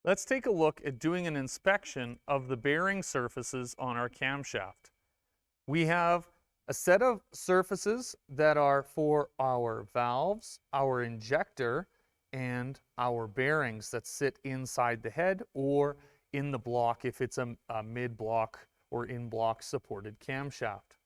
Let's take a look at doing an inspection of the bearing surfaces on our camshaft. We have a set of surfaces that are for our valves, our injector, and our bearings that sit inside the head or in the block if it's a mid-block or in-block supported camshaft.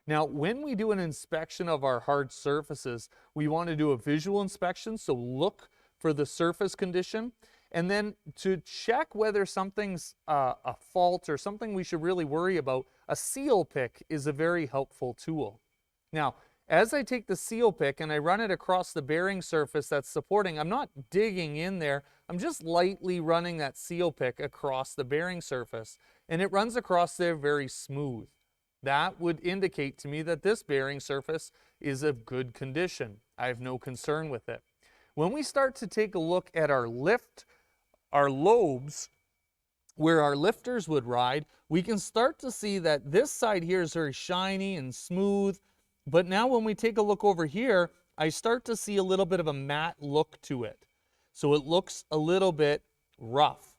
Now, when we do an inspection of our hard surfaces, we want to do a visual inspection, so look for the surface condition. And then to check whether something's a fault or something we should really worry about, a seal pick is a very helpful tool. Now, as I take the seal pick and I run it across the bearing surface that's supporting, I'm not digging in there, I'm just lightly running that seal pick across the bearing surface. And it runs across there very smooth. That would indicate to me that this bearing surface is of good condition. I have no concern with it. When we start to take a look at our lobes, where our lifters would ride, we can start to see that this side here is very shiny and smooth. But now when we take a look over here, I start to see a little bit of a matte look to it. So it looks a little bit rough.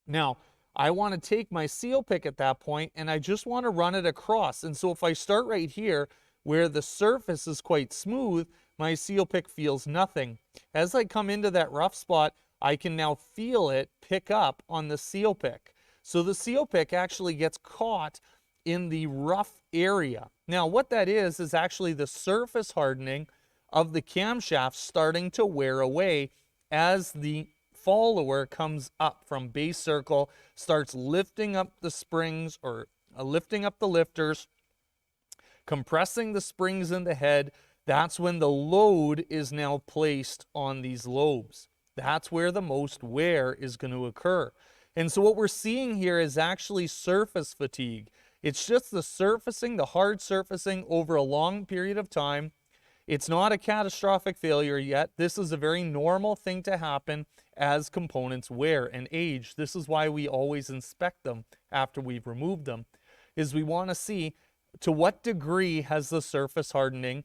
Now, I want to take my seal pick at that point and I just want to run it across. And so if I start right here where the surface is quite smooth, my seal pick feels nothing. As I come into that rough spot, I can now feel it pick up on the seal pick. So the seal pick actually gets caught in the rough area. Now what that is actually the surface hardening of the camshaft starting to wear away as the follower comes up from base circle, starts lifting up the springs or lifting up the lifters, compressing the springs in the head. That's when the load is now placed on these lobes. That's where the most wear is going to occur. And so what we're seeing here is actually surface fatigue. It's just the surfacing, the hard surfacing over a long period of time. It's not a catastrophic failure yet. This is a very normal thing to happen as components wear and age. This is why we always inspect them after we've removed them, is we want to see to what degree has the surface hardening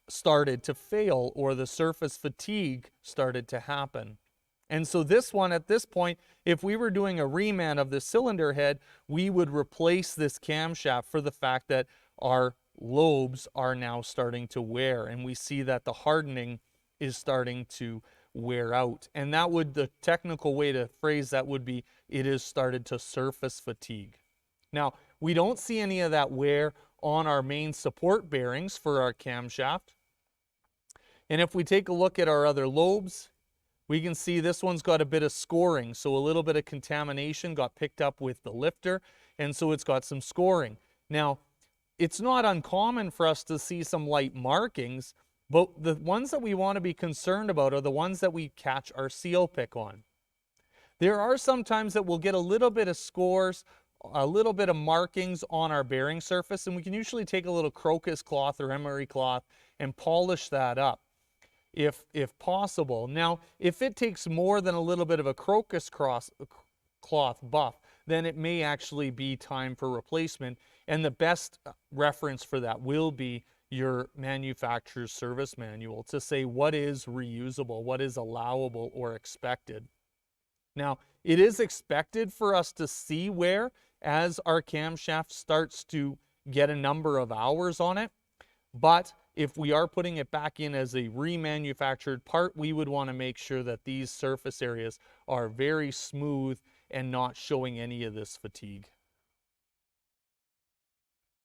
started to fail or the surface fatigue started to happen. And so this one at this point, if we were doing a reman of the cylinder head, we would replace this camshaft for the fact that our lobes are now starting to wear and we see that the hardening is starting to wear out. And that would, the technical way to phrase that would be, it has started to surface fatigue. Now, we don't see any of that wear on our main support bearings for our camshaft. And if we take a look at our other lobes, we can see this one's got a bit of scoring. So a little bit of contamination got picked up with the lifter, and so it's got some scoring. Now, it's not uncommon for us to see some light markings, but the ones that we want to be concerned about are the ones that we catch our seal pick on. There are some times that we'll get a little bit of scores, a little bit of markings on our bearing surface, and we can usually take a little crocus cloth or emery cloth and polish that up if possible. Now, if it takes more than a little bit of a crocus cloth buff, then it may actually be time for replacement. And the best reference for that will be your manufacturer's service manual to say what is reusable, what is allowable or expected. Now, it is expected for us to see wear as our camshaft starts to get a number of hours on it, but if we are putting it back in as a remanufactured part, we would want to make sure that these surface areas are very smooth and not showing any of this fatigue.